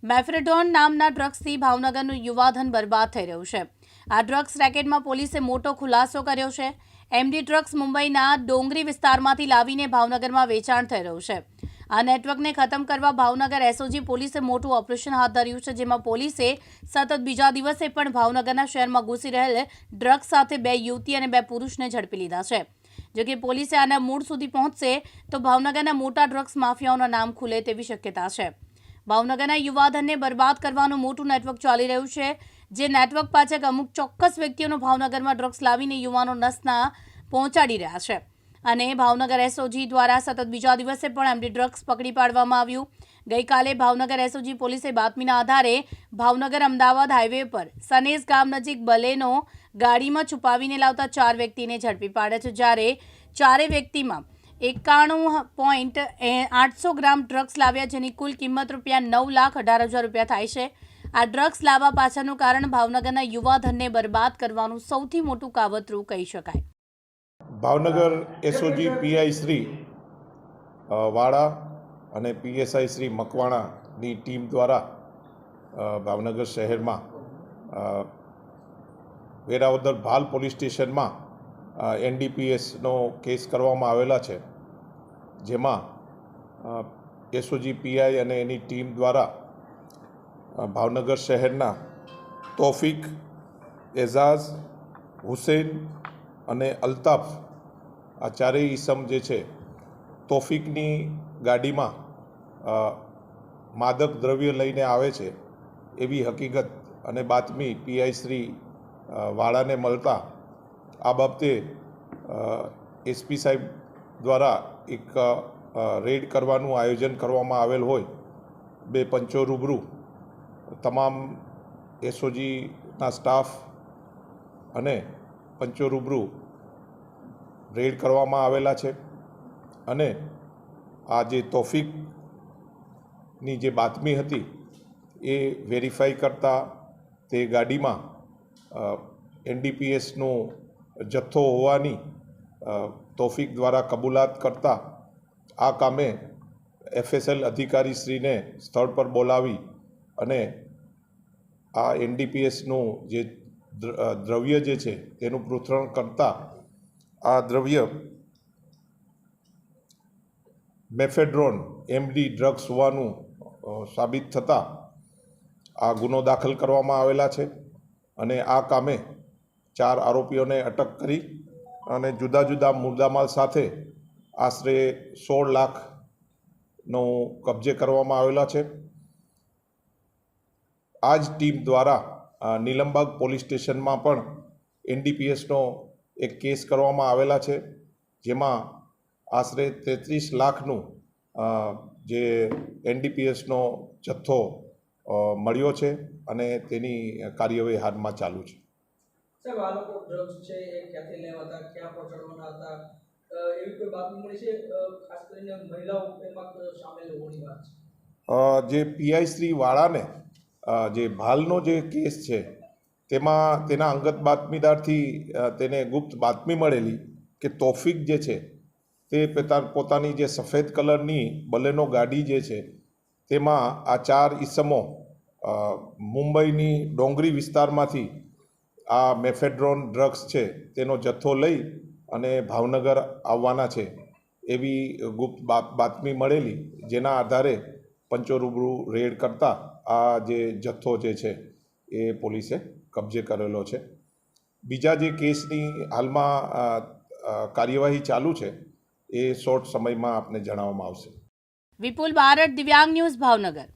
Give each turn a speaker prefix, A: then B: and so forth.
A: મેફ્રેડોન નામના ડ્રગ્સથી ભાવનગરનું યુવાધન બરબાદ થઈ રહ્યું છે। આ ડ્રગ્સ રેકેટમાં પોલીસે મોટો ખુલાસો કર્યો છે। એમડી ડ્રગ્સ મુંબઈના ડોંગરી વિસ્તારમાંથી લાવીને ભાવનગરમાં વેચાણ થઈ રહ્યું છે। આ નેટવર્કને ખતમ કરવા ભાવનગર એસઓજી પોલીસે મોટું ઓપરેશન હાથ ધર્યું છે, જેમાં પોલીસે સતત બીજા દિવસે પણ ભાવનગરના શહેરમાં ઘૂસી રહેલ ડ્રગ્સ સાથે 2 યુવતી અને 2 પુરુષને ઝડપી લીધા છે। જો કે પોલીસે આના મૂળ સુધી પહોંચશે તો ભાવનગરના મોટા ડ્રગ્સ માફિયાઓના નામ ખુલે તેવી શક્યતા છે। ભાવનગરના યુવાધનને બરબાદ કરવાનું મોટું નેટવર્ક ચાલી રહ્યું છે, જે નેટવર્ક પાછળ અમુક ચોક્કસ વ્યક્તિઓનો ભાવનગરમાં ડ્રગ્સ લાવીને યુવાનો નસના પહોંચાડી રહ્યા છે। અને ભાવનગર એસઓજી દ્વારા સતત બીજા દિવસે પણ એમડી ડ્રગ્સ પકડી પાડવામાં આવ્યું। ગઈકાલે ભાવનગર એસઓજી પોલીસે બાતમીના આધારે ભાવનગર અમદાવાદ હાઈવે પર સનેસ ગામ નજીક બલેનો ગાડીમાં છુપાવીને લાવતા 4 વ્યક્તિને ઝડપી પાડ્યા છે, જ્યારે 4 વ્યક્તિમાં 91.800 ગ્રામ ડ્રગ્સ લાવ્યા, જેની કુલ કિંમત ₹9,18,000 રૂપિયા થાય છે। આ ડ્રગ્સ લાવવા પાછળનું કારણ ભાવનગરના યુવાધનને બરબાદ કરવાનું સૌથી મોટું કાવતરું કહી શકાય।
B: ભાવનગર એસઓજી પીઆઈ શ્રી વાળા અને પીએસઆઈ શ્રી મકવાણાની ટીમ દ્વારા ભાવનગર શહેરમાં વેરાવદર ભાલ પોલીસ સ્ટેશનમાં એનડીપીએસનો કેસ કરવામાં આવેલા છે, જેમાં એસઓજી પીઆઈ અને એની ટીમ દ્વારા ભાવનગર શહેરના તોફિક, એઝાઝ, હુસૈન અને અલ્તાફ આ ચારેય ઈસમ જે છે, તોફિકની ગાડીમાં માદક દ્રવ્ય લઈને આવે છે એવી હકીકત અને બાતમી પીઆઈ શ્રી વાળાને મળતા આ બાબતે એસપી સાહેબ દ્વારા એક રેડ કરવાનું આયોજન કરવામાં આવેલ હોય 2 પંચો રૂબરૂ તમામ એસઓજીના સ્ટાફ અને પંચો રૂબરૂ રેડ કરવામાં આવેલા છે। અને આ જે તોફિકની જે બાતમી હતી એ વેરીફાઈ કરતાં તે ગાડીમાં એનડીપીએસનો જથ્થો હોવાની તોફિક દ્વારા કબૂલાત કરતા આ કામે એફએસએલ અધિકારીશ્રીને સ્થળ પર બોલાવી અને આ એનડીપીએસનું જે દ્રવ્ય જે છે તેનું પૃથ્થકરણ કરતા આ દ્રવ્ય મેફેડ્રોન એમડી ડ્રગ્સ હોવાનું સાબિત થતાં આ ગુનો દાખલ કરવામાં આવેલા છે। અને આ કામે 4 આરોપીઓને અટક કરી અને જુદા જુદા મુદ્દામાલ સાથે આશરે 16 લાખનો કબજે કરવામાં આવેલા છે। આ જ ટીમ દ્વારા નીલમબાગ પોલીસ સ્ટેશનમાં પણ એનડીપીએસનો એક કેસ કરવામાં આવેલા છે, જેમાં આશરે 33 લાખનું જે એનડીપીએસનો જથ્થો મળ્યો છે અને તેની કાર્યવાહી હાલમાં ચાલુ છે।
C: સાહેબ, આ લોકો ડ્રગ્સ છે એ ક્યાંથી લેવા હતા, ક્યાં પહોંચાડવાના હતા, એવી કોઈ બાતમી મળી છે? ખાસ કરીને મહિલાઓ એમાં સામેલ હોવાની વાત છે।
B: જે પીઆઈ શ્રી વાળાને જે ભાલનો જે કેસ છે તેમાં તેના અંગત બાતમીદારથી તેને ગુપ્ત બાતમી મળેલી કે તોફિક જે છે તે પોતાની જે સફેદ કલરની બલેનો ગાડી જે છે તેમાં આ 4 ઈસમો મુંબઈની ડોંગરી વિસ્તારમાંથી આ મેફેડ્રોન ડ્રગ્સ છે તેનો જથ્થો લઈ અને ભાવનગર આવવાના છે એવી ગુપ્ત બાતમી મળેલી, જેના આધારે પંચો રૂબરૂ રેડ કરતા આ જે જથ્થો જે છે એ પોલીસે કબજે કરેલો છે। બીજા જે કેસની હાલમાં કાર્યવાહી ચાલુ છે એ શોર્ટ સમયમાં આપને જણાવવામાં આવશે।
A: વિપુલ બારડ, દિવ્યાંગ ન્યૂઝ, ભાવનગર।